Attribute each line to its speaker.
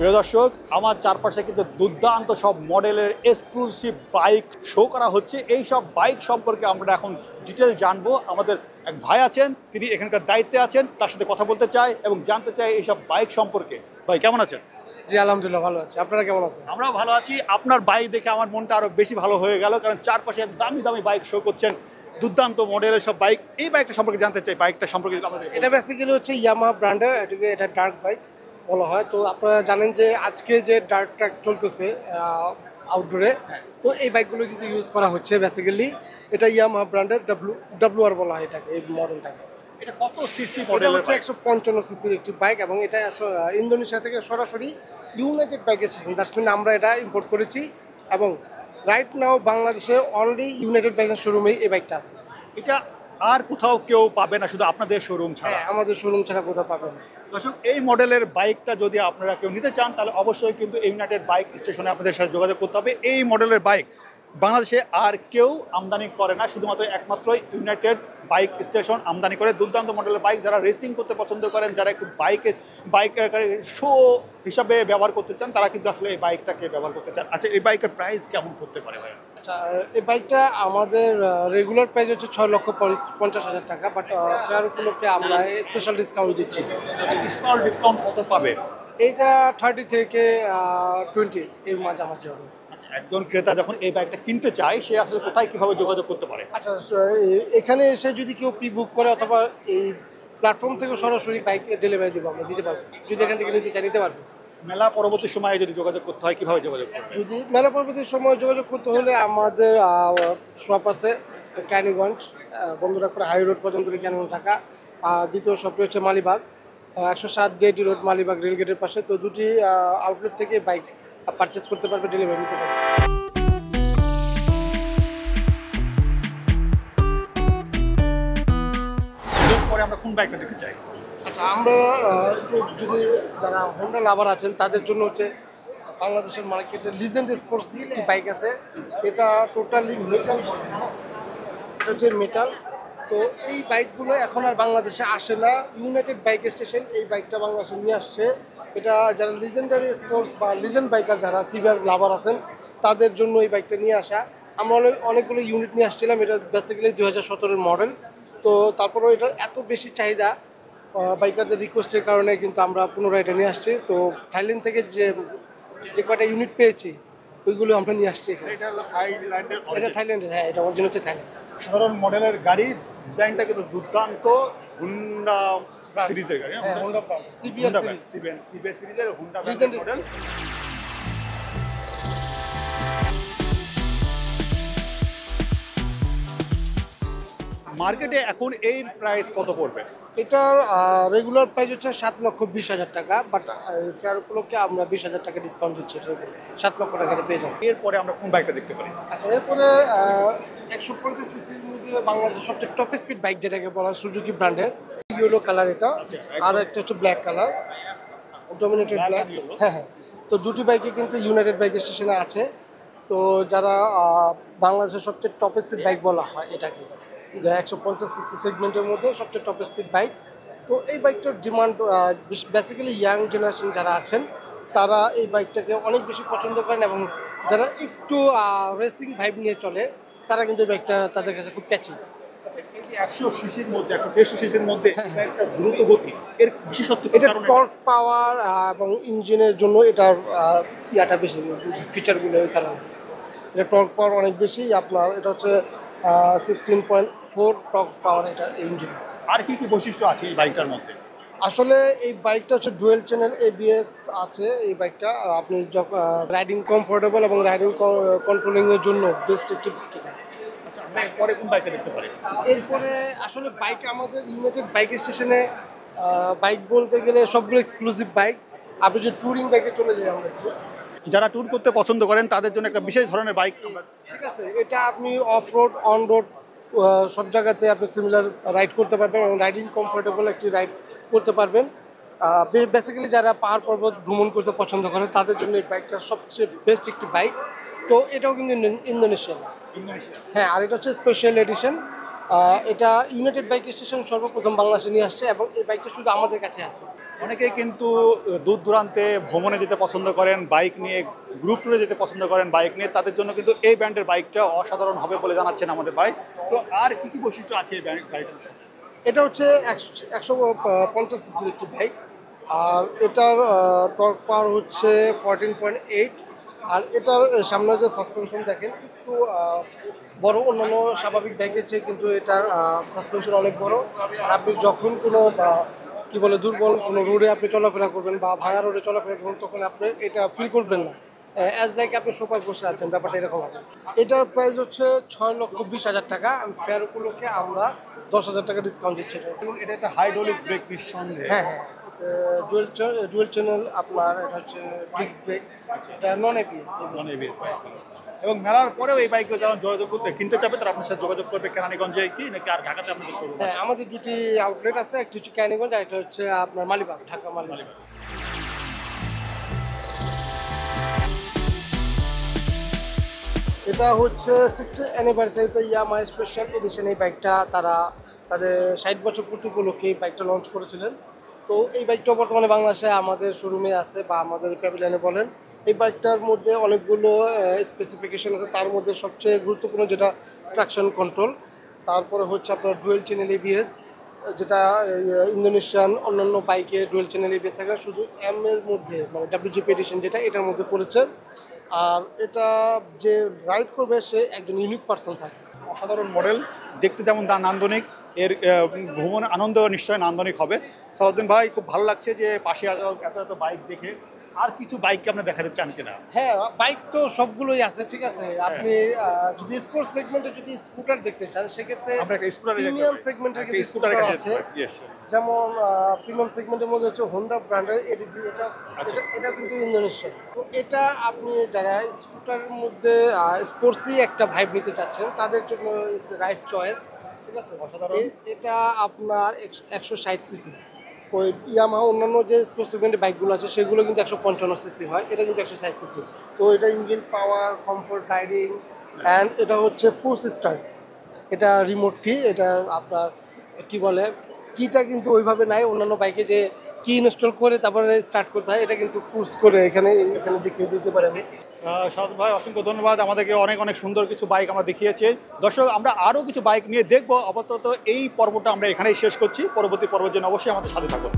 Speaker 1: প্রিয় দর্শক, আমার চারপাশে কিন্তু দুর্দান্ত সব মডেলের এক্সক্লুসিভ বাইক শো করা হচ্ছে। এই সব বাইক সম্পর্কে আমরা এখন ডিটেল জানবো। আমাদের এক ভাই আছেন, তিনি এখানকার দায়িত্বে আছেন, তার সাথে কথা বলতে চাই এবং জানতে চাই এইসব বাইক সম্পর্কে। ভাই কেমন আছেন?
Speaker 2: জি আলহামদুলিল্লাহ ভালো আছি। আপনারা কেমন আছেন?
Speaker 1: আমরাও ভালো আছি। আপনার বাইক দেখে আমার মনটা আরো বেশি ভালো হয়ে গেল, কারণ চারপাশে দামি দামি বাইক শো করছেন, দুর্দান্ত মডেলের সব বাইক। এই বাইকটা সম্পর্কে জানতে চাই, বাইকটা সম্পর্কে
Speaker 2: এটা বেসিক্যালি হচ্ছে ইয়ামাহা ব্র্যান্ডের, এটা ডার্ক বাইক বলা হয়। তো আপনারা জানেন যে আজকে যে ডার্ক ট্র্যাক চলতেছে আউটডোরে, তো এই বাইকগুলো কিন্তু ইউজ করা হচ্ছে বেসিক্যালি। এটা ইয়ামাহা ব্র্যান্ডের ডাব্লুআর বলা হয় এটাকে, এই মডেলটাকে।
Speaker 1: এটা কত সিসি
Speaker 2: এটা
Speaker 1: মডেল?
Speaker 2: হচ্ছে 155 সিসির একটি বাইক এবং এটা ইন্দোনেশিয়া থেকে সরাসরি united bike station, that's mean আমরা এটা ইম্পোর্ট করেছি এবং রাইট নাও বাংলাদেশে অনলি ইউনাইটেড বাইকের শোরুমে এই বাইকটা আছে।
Speaker 1: এটা আর কোথাও কেউ পাবে না, শুধু আপনাদের শোরুম ছাড়া?
Speaker 2: হ্যাঁ, আমাদের শোরুম ছাড়া কোথাও পাবেন না।
Speaker 1: দর্শক, এই মডেলের বাইকটা যদি আপনারা কেউ নিতে চান, তাহলে অবশ্যই কিন্তু ইউনাইটেড বাইক স্টেশনে আপনাদের সাথে যোগাযোগ করতে হবে। এই মডেলের বাইক বাংলাদেশে আর কেউ আমদানি করে না, শুধুমাত্র একমাত্র ইউনাইটেড বাইক স্টেশন আমদানি করে। দুর্দান্ত মডেলের বাইক, যারা রেসিং করতে পছন্দ করেন, যারা একটু বাইক শো হিসাবে ব্যবহার করতে চান, তারা কিন্তু আসলে এই বাইকটাকে ব্যবহার করতে চান। আচ্ছা, এই বাইকের প্রাইস কেমন করতে পারে ভাই?
Speaker 2: আচ্ছা, এই বাইকটা আমাদের রেগুলার প্রাইস হচ্ছে 6,50,000 টাকা, বাট ফেয়ার উপলক্ষে আমরা স্পেশাল ডিসকাউন্ট দিচ্ছি।
Speaker 1: স্মল ডিসকাউন্ট কত পাবে?
Speaker 2: এইটা 30 থেকে 20 এর মাঝামাঝি হবে।
Speaker 1: আচ্ছা, একজন ক্রেতা যখন এই বাইকটা কিনতে চায়, সে আসলে কোথায় কিভাবে যোগাযোগ করতে পারে?
Speaker 2: আচ্ছা, এখানে এসে যদি কেউ প্রি বুক করে অথবা এই প্ল্যাটফর্ম থেকে সরাসরি বাইক ডেলিভারি দেবো, আমরা দিতে পারবো। যদি এখান থেকে নিতে চাই নিতে পারবো।
Speaker 1: মেলা পরবর্তী সময়ে যদি যোগাযোগ করতে হয়, কিভাবে যোগাযোগ করতে?
Speaker 2: যদি মেলা পরবর্তী সময় যোগাযোগ করতে হলে আমাদের শপ আছে ক্যানিগঞ্জ, বন্ধুরাখড়া হাই রোড পর্যন্ত ক্যানিগঞ্জ ঢাকা। দ্বিতীয় শপটি হচ্ছে মালিবাগ, 107 ডেডি রোড মালিবাগ রেলগেটের পাশে। তো দুটি আউটলেট থেকে বাইক পারচেস করতে পারবে, ডেলিভারি নিতে পারবে।
Speaker 1: পরে আমরা কোন বাইকটা দেখতে চাই?
Speaker 2: আচ্ছা, আমরা যদি যারা হোন্ডা লাভার আছেন তাদের জন্য হচ্ছে বাংলাদেশের মার্কেটে লিজেন্ড স্পোর্টস একটি বাইক আছে। এটা টোটালি মেটাল, এটা হচ্ছে মেটাল। তো এই বাইকগুলো এখন আর বাংলাদেশে আসে না। ইউনাইটেড বাইক স্টেশন এই বাইকটা বাংলাদেশে নিয়ে আসছে। এটা যারা লিজেন্ডারি স্পোর্টস বা লিজেন্ড বাইকার, যারা সিভিয়ার লাভার আছেন, তাদের জন্য এই বাইকটা নিয়ে আসা। আমরা অনেকগুলো ইউনিট নিয়ে আসছিলাম। এটা বেসিক্যালি 2017-এর মডেল। তো তারপরেও এটার এত বেশি চাহিদা বাইকারদের রিকোয়েস্টের কারণে কিন্তু আমরা পুনরায় এটা নিয়ে আসছি। তো থাইল্যান্ড থেকে যে কয়টা ইউনিট পেয়েছি ওইগুলো আমরা নিয়ে আসছি এখানে। এটা থাইল্যান্ডের, হ্যাঁ, এটা অরিজিনাল হচ্ছে থাইল্যান্ড।
Speaker 1: সাধারণ মডেলের গাড়ি, ডিজাইনটা কিন্তু দুর্দান্ত। হুন্ডা সিরিজের গাড়ি,
Speaker 2: হ্যাঁ, হোন্ডা সিবিআর
Speaker 1: সিরিজের হুন্ডা
Speaker 2: লিজেন্ড
Speaker 1: মডেল। মার্কেটে এখন এর প্রাইস কত পড়বে?
Speaker 2: এটার রেগুলার প্রাইস হচ্ছে 7,20,000 টাকা, বাট ফেয়ার উপলক্ষে আমরা 20,000 টাকা ডিসকাউন্ট দিচ্ছি। এটা 7 লক্ষ টাকাটা পেয়ে যাবো।
Speaker 1: এরপরে আমরা কোন বাইকটা দেখতে পারি?
Speaker 2: আচ্ছা, এরপরে 150 সিসির মধ্যে বাংলাদেশের সবচেয়ে টপ স্পিড বাইক যেটাকে বলা হয় সুজুকি ব্র্যান্ডের, ইয়েলো কালার এটা, আর একটা হচ্ছে ব্ল্যাক কালার, ডমিনেটেড ব্ল্যাক। হ্যাঁ হ্যাঁ, তো দুটি বাইকে কিন্তু ইউনাইটেড বাইক স্টেশনে আছে। তো যারা বাংলাদেশের সবচেয়ে টপ স্পিড বাইক বলা হয় এটাকে, যা 150 সিসি সেগমেন্টের মধ্যে সবচেয়ে টপ স্পিড বাইক। তো এই বাইকটার ডিমান্ড বেসিক্যালি ইয়াং জেনারেশন যারা আছেন তারা এই বাইকটাকে অনেক বেশি পছন্দ করেন, এবং যারা একটু রেসিং ভাইব নিয়ে চলে তারা কিন্তু এই বাইকটা তাদের কাছে খুব ক্যাচি।
Speaker 1: আচ্ছা, এই যে 100 সিসির মধ্যে, 150 সিসির মধ্যে একটা দ্রুত গতি, এর বিশেষত্ব কি?
Speaker 2: এটা টর্ক পাওয়ার এবং ইঞ্জিনের জন্য এটার ইয়াটা বেশি, ফিচারগুলো এই কারণে। এটা টর্ক পাওয়ার অনেক বেশি আপনার। এটা হচ্ছে 16.4 টর্ক পাওয়ার এটা ইঞ্জিন।
Speaker 1: আর কি কি বৈশিষ্ট্য আছে এই বাইকটার মধ্যে?
Speaker 2: আসলে এই বাইকটা হচ্ছে ডুয়েল চ্যানেল ABS আছে। এই বাইকটা আপনি রাইডিং কমফোর্টেবল এবং রাইডিং কন্ট্রোলিংয়ের জন্য বেস্ট একটি বাইক।
Speaker 1: আচ্ছা, আমরা এরপরে কোন বাইকটা দেখতে পারি?
Speaker 2: এরপরে আসলে বাইক আমাদের ইউনাইটেড বাইক স্টেশনে বাইক বলতে গেলে সবগুলো এক্সক্লুসিভ বাইক। আপনি যদি ট্যুরিং বাইকে চলে যাই, আমরা
Speaker 1: যারা ট্যুর করতে পছন্দ করেন তাদের জন্য একটা বিশেষ ধরনের বাইক।
Speaker 2: ঠিক আছে, এটা আপনি অফ রোড অন রোড সব জায়গাতে আপনি সিমিলার রাইড করতে পারবেন এবং রাইডিং কমফোর্টেবল একটি রাইড করতে পারবেন। বেসিক্যালি যারা পাহাড় পর্বত ভ্রমণ করতে পছন্দ করে তাদের জন্য এই বাইকটা সবচেয়ে বেস্ট একটি বাইক। তো এটাও কিন্তু ইন্দোনেশিয়ান। হ্যাঁ, আর এটা হচ্ছে স্পেশাল এডিশন। এটা ইউনাইটেড বাইক স্টেশন সর্বপ্রথম বাংলাদেশে নিয়ে আসছে এবং এই বাইকটা শুধু আমাদের কাছে আছে।
Speaker 1: অনেকেই কিন্তু দূর দূরান্তে ভ্রমণে যেতে পছন্দ করেন বাইক নিয়ে, গ্রুপ ট্যুরে যেতে পছন্দ করেন বাইক নিয়ে, তাদের জন্য কিন্তু এই ব্র্যান্ডের বাইকটা অসাধারণ হবে বলে জানাচ্ছেন আমাদের ভাই। তো আর কি কি বৈশিষ্ট্য আছে এই গাড়িটার?
Speaker 2: এটা হচ্ছে 150 সিসির একটি বাইক, আর এটার টর্ক পাওয়ার হচ্ছে 14.8, আর এটার সামনে যে সাসপেনশন দেখেন একটু বড়, অন্যান্য স্বাভাবিক বাইকের চেয়ে কিন্তু এটার সাসপেনশন অনেক বড়। আর আপনি যখন কোনো কি বলে দুর্বল কোনো রোডে আপনি চলাফেরা করবেন বা ভাঙা রোডে চলাফেরা করবেন, তখন আপনি এটা ফিল করবেন না, অ্যাজ লাইক আপনি সোফায় বসে আছেন, ব্যাপারটা এরকম হবে। এটার প্রাইস হচ্ছে 6,20,000 টাকা। ফেয়ার উপলক্ষে আমরা 10,000 টাকা ডিসকাউন্ট দিচ্ছি।
Speaker 1: এবং এটা একটা হাইড্রোলিক ব্রেক নিঃসন্দেহে।
Speaker 2: হ্যাঁ হ্যাঁ, ডুয়েল চ্যানেল আপনার, এটা হচ্ছে ডিস্ক ব্রেক, এটা নন এবিএস।
Speaker 1: এবং মেলার পরেও এই বাইকগুলো যারা যোগাযোগ করতে কিনতে চাবে তারা আপনার সাথে যোগাযোগ করবে কেরানীগঞ্জে কি নাকি আর ঢাকাতে আপনাদের শোরুম
Speaker 2: হ্যাঁ,
Speaker 1: আছে?
Speaker 2: আমাদের দুটি আউটলেট আছে, একটি হচ্ছে ক্যানিগঞ্জ আর একটা হচ্ছে আপনার মালিবাগ, ঢাকা মালিবাগ। এটা হচ্ছে 60th অ্যানিভার্সারিতে ইয়ামাহা স্পেশাল এডিশন। এই বাইকটা তারা তাদের 60 বছর পূর্তি উপলক্ষে এই বাইকটা লঞ্চ করেছিলেন। তো এই বাইকটা বর্তমানে বাংলাদেশে আমাদের শোরুমে আছে বা আমাদের প্যাভিলিয়নে বলেন। এই বাইকটার মধ্যে অনেকগুলো স্পেসিফিকেশন আছে, তার মধ্যে সবচেয়ে গুরুত্বপূর্ণ যেটা ট্রাকশন কন্ট্রোল, তারপরে হচ্ছে আপনার ডুয়েল চ্যানেল এবিএস, যেটা ইন্দোনেশিয়ান অন্যান্য বাইকে ডুয়েল চ্যানেল এবিএস থাকে, শুধু এম এর মধ্যে মানে ডাব্লিউজিপি এডিশন যেটা এটার মধ্যে করেছে। আর এটা যে রাইড করবে সে একজন ইউনিক পার্সন থাকে।
Speaker 1: অসাধারণ মডেল, দেখতে যেমন নান্দনিক, এর ভ্রমণ আনন্দ নিশ্চয় নান্দনিক হবে। সালাউদ্দিন ভাই, খুব ভালো লাগছে যে পাশে এত এত বাইক দেখে। আর কিছু বাইক আপনি দেখাতে চান কিনা?
Speaker 2: হ্যাঁ, বাইক তো সবগুলোই আছে, ঠিক আছে। আপনি যদি স্পোর্টস সেগমেন্টে যদি স্কুটার দেখতে চান, সেক্ষেত্রে
Speaker 1: আমরা একটা স্কুটারে
Speaker 2: প্রিমিয়াম সেগমেন্টের কিন্তু স্কুটার আছে। যেমন প্রিমিয়াম সেগমেন্টের মধ্যে হচ্ছে হোন্ডা ব্র্যান্ডের এডিবি, এটা কিন্তু ইন্দোনেশিয়া। তো এটা আপনি যারা স্কুটারের মধ্যে স্পোর্টসই একটা ভাইব নিতে চাচ্ছেন, তাদের জন্য রাইট চয়েস, ঠিক আছে।
Speaker 1: অসাধারণ।
Speaker 2: এটা আপনার 160 সিসি। ওই ইয়ামাহা অন্যান্য যে স্পোর্টস সেগমেন্টের বাইকগুলো আছে সেগুলো কিন্তু 155 সিসি হয়, এটা কিন্তু 160 সিসি। তো এটা engine power, comfort, riding, and এটা হচ্ছে পুশ স্টার্ট, এটা রিমোট কি, এটা আপনার কি বলে কিটা কিন্তু ওইভাবে নাই। অন্যান্য বাইকে যে কি ইনস্টল করে তারপরে স্টার্ট করতে হয়, এটা কিন্তু পুশ করে এখানে দেখিয়ে দিতে পারে। আমি
Speaker 1: সাদ ভাই, অসংখ্য ধন্যবাদ, আমাদেরকে অনেক অনেক সুন্দর কিছু বাইক আমরা দেখিয়েছি। দর্শক, আমরা আরও কিছু বাইক নিয়ে দেখবো। আপাতত এই পর্বটা আমরা এখানেই শেষ করছি। পরবর্তী পর্বের জন্য অবশ্যই আমাদের সাথে থাকুন।